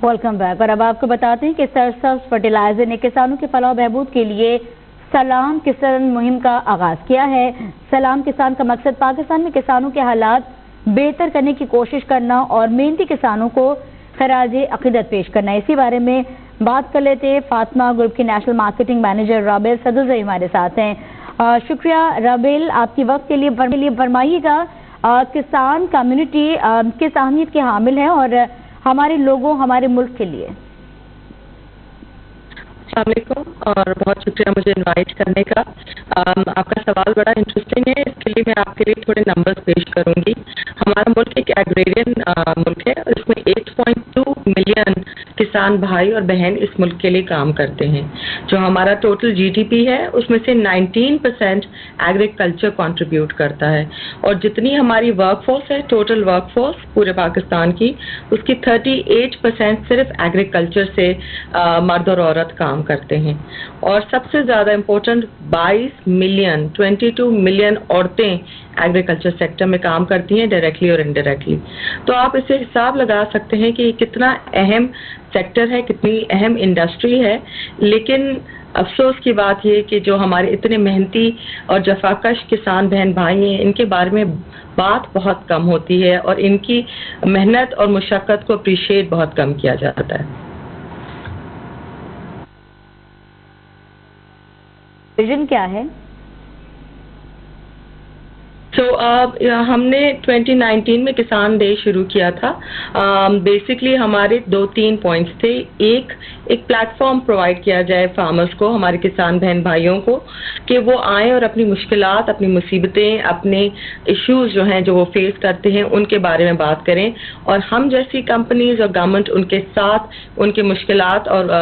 Welcome back. और अब आपको बताते हैं कि सरसब्ज फर्टिलाइजर ने किसानों के फलाह बहबूद के लिए सलाम किसान मुहिम का आगाज किया है। सलाम किसान का मकसद पाकिस्तान में किसानों के हालात बेहतर करने की कोशिश करना और मेहनती किसानों को खराज अकीदत पेश करना। इसी बारे में बात कर लेते हैं। फातिमा ग्रुप की नेशनल मार्केटिंग मैनेजर राबेल सदुज़ई हमारे साथ हैं। शुक्रिया राबेल, आपकी वक्त के लिए फरमाइएगा किसान कम्युनिटी किस अहमियत के हामिल है और हमारे लोगों, हमारे मुल्क के लिए। अस्सलाम वालेकुम और बहुत शुक्रिया मुझे इनवाइट करने का। आपका सवाल बड़ा इंटरेस्टिंग है, इसके लिए मैं आपके लिए थोड़े नंबर्स पेश करूंगी। हमारा मुल्क एक एग्रेरियन मुल्क है और इसमें 8.2 मिलियन किसान भाई और बहन इस मुल्क के लिए काम करते हैं। जो हमारा टोटल जीडीपी है उसमें से 19% एग्रीकल्चर कंट्रीब्यूट करता है और जितनी हमारी वर्कफोर्स है, टोटल वर्कफोर्स पूरे पाकिस्तान की, उसकी 38% सिर्फ एग्रीकल्चर से मर्द और औरत काम करते हैं। और सबसे ज़्यादा इम्पोर्टेंट 22 मिलियन औरतें एग्रीकल्चर सेक्टर में काम करती हैं, डायरेक्टली और इनडायरेक्टली। तो आप इससे हिसाब लगा सकते हैं कि कितना अहम सेक्टर है, कितनी अहम इंडस्ट्री है। लेकिन अफसोस की बात ये कि जो हमारे इतने मेहनती और जफाकश किसान बहन भाई हैं, इनके बारे में बात बहुत कम होती है और इनकी मेहनत और मुशक्क़त को अप्रिशिएट बहुत कम किया जाता है। विजन क्या है? हमने 2019 में किसान डे शुरू किया था। बेसिकली हमारे 2-3 पॉइंट्स थे। एक प्लेटफॉर्म प्रोवाइड किया जाए फार्मर्स को, हमारे किसान बहन भाइयों को, कि वो आएँ और अपनी मुश्किलात, अपनी मुसीबतें, अपने इश्यूज जो हैं जो वो फेस करते हैं उनके बारे में बात करें और हम जैसी कंपनीज और गवर्नमेंट उनके साथ उनके मुश्किलात और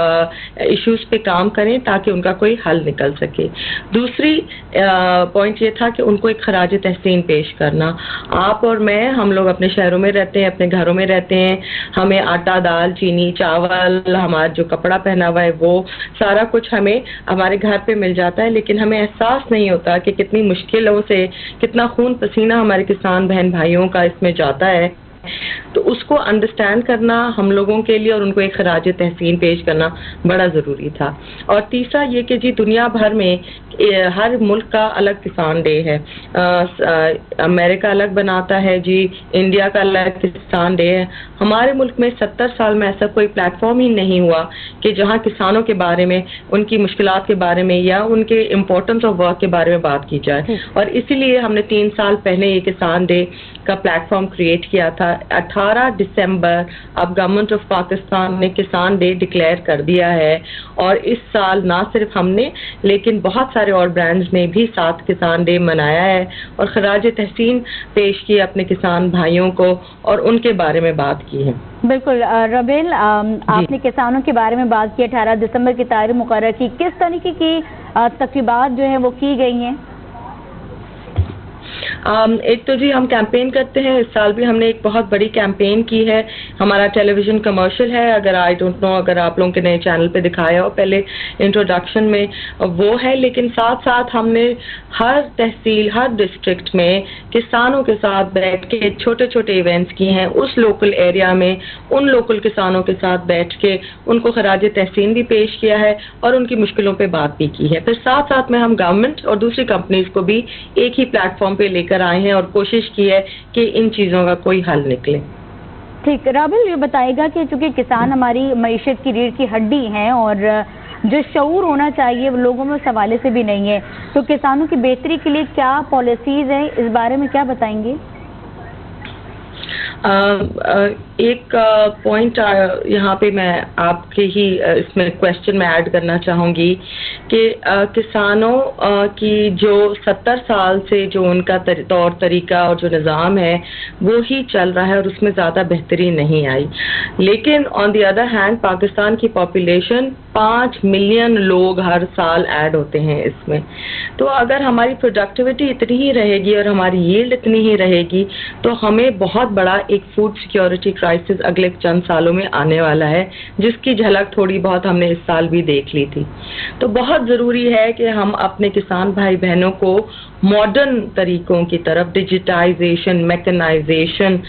इश्यूज पे काम करें ताकि उनका कोई हल निकल सके। दूसरी पॉइंट ये था कि उनको एक खराज तहसीन पेश करना। आप और मैं, हम लोग अपने शहरों में रहते हैं, अपने घरों में रहते हैं, हमें आटा, दाल, चीनी, चावल, हमारा जो कपड़ा पहना हुआ है वो सारा कुछ हमें हमारे घर पे मिल जाता है, लेकिन हमें एहसास नहीं होता कि कितनी मुश्किलों से, कितना खून पसीना हमारे किसान बहन भाइयों का इसमें जाता है। तो उसको अंडरस्टैंड करना हम लोगों के लिए और उनको एक खराज तहसीन पेश करना बड़ा ज़रूरी था। और तीसरा ये कि जी दुनिया भर में हर मुल्क का अलग किसान डे है। अमेरिका अलग बनाता है जी, इंडिया का अलग किसान डे है। हमारे मुल्क में 70 साल में ऐसा कोई प्लेटफॉर्म ही नहीं हुआ कि जहाँ किसानों के बारे में, उनकी मुश्किलात के बारे में या उनके इम्पोर्टेंस ऑफ वर्क के बारे में बात की जाए। और इसीलिए हमने 3 साल पहले ये किसान डे का प्लेटफॉर्म क्रिएट किया था। 18 दिसंबर अब गवर्नमेंट ऑफ पाकिस्तान ने किसान डे डिक्लेयर कर दिया है और इस साल ना सिर्फ हमने लेकिन बहुत सारे और ब्रांड्स ने भी 7 किसान डे मनाया है और खराज तहसीन पेश किए अपने किसान भाइयों को और उनके बारे में बात की है। बिल्कुल राबेल, आपने किसानों के बारे में बात की, 18 दिसंबर की तारीख मुकर्रर की, किस तरीके की तकरीबात जो है वो की गई हैं? एक तो जी हम कैंपेन करते हैं। इस साल भी हमने एक बहुत बड़ी कैंपेन की है। हमारा टेलीविजन कमर्शियल है, अगर आई डोंट नो अगर आप लोगों के नए चैनल पे दिखाया हो पहले इंट्रोडक्शन में, वो है। लेकिन साथ साथ हमने हर तहसील, हर डिस्ट्रिक्ट में किसानों के साथ बैठ के छोटे छोटे इवेंट्स किए हैं। उस लोकल एरिया में उन लोकल किसानों के साथ बैठ के उनको खराज तहसीन भी पेश किया है और उनकी मुश्किलों पे बात भी की है। फिर साथ साथ में हम गवर्नमेंट और दूसरी कंपनीज को भी एक ही प्लेटफॉर्म पे लेकर आए हैं और कोशिश की है कि इन चीज़ों का कोई हल निकले। ठीक, राबेल ये बताएगा कि चूंकि किसान हमारी मईशत की रीढ़ की हड्डी हैं और जो शऊर होना चाहिए वो लोगों में उस हवाले से भी नहीं है, तो किसानों की बेहतरी के लिए क्या पॉलिसीज हैं, इस बारे में क्या बताएंगे? एक पॉइंट यहाँ पे मैं आपके ही इसमें क्वेश्चन में ऐड करना चाहूँगी कि किसानों की जो 70 साल से जो उनका तौर तरीका और जो निज़ाम है वो ही चल रहा है और उसमें ज़्यादा बेहतरी नहीं आई। लेकिन on the other hand Pakistan की पॉपुलेशन 5 मिलियन लोग हर साल ऐड होते हैं इसमें। तो अगर हमारी प्रोडक्टिविटी इतनी ही रहेगी और हमारी यील्ड इतनी ही रहेगी तो हमें बहुत बड़ा एक फूड सिक्योरिटी क्राइसिस अगले चंद सालों में आने वाला है, जिसकी झलक थोड़ी बहुत हमने इस साल भी देख ली थी। तो बहुत ज़रूरी है कि हम अपने किसान भाई बहनों को मॉडर्न तरीकों की तरफ, डिजिटाइजेशन, मैकेनाइजेशन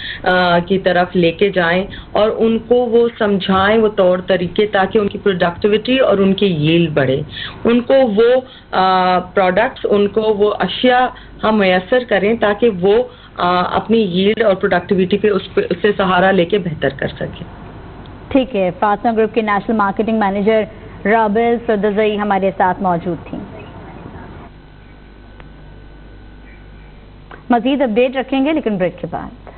की तरफ लेके जाएं और उनको वो समझाएं वो तौर तरीके, ताकि उनकी प्रोडक्टिविटी और उनकी यील्ड बढ़े, उनको वो प्रोडक्ट्स, उनको वो अशिया हम मैसर करें ताकि वो अपनी यील्ड और प्रोडक्टिविटी पे उससे सहारा लेके बेहतर कर सकें। ठीक है, फातिमा ग्रुप के नेशनल मार्केटिंग मैनेजर राबिल सदज़ई हमारे साथ मौजूद थी। मज़ीद अपडेट रखेंगे लेकिन ब्रेक के बाद।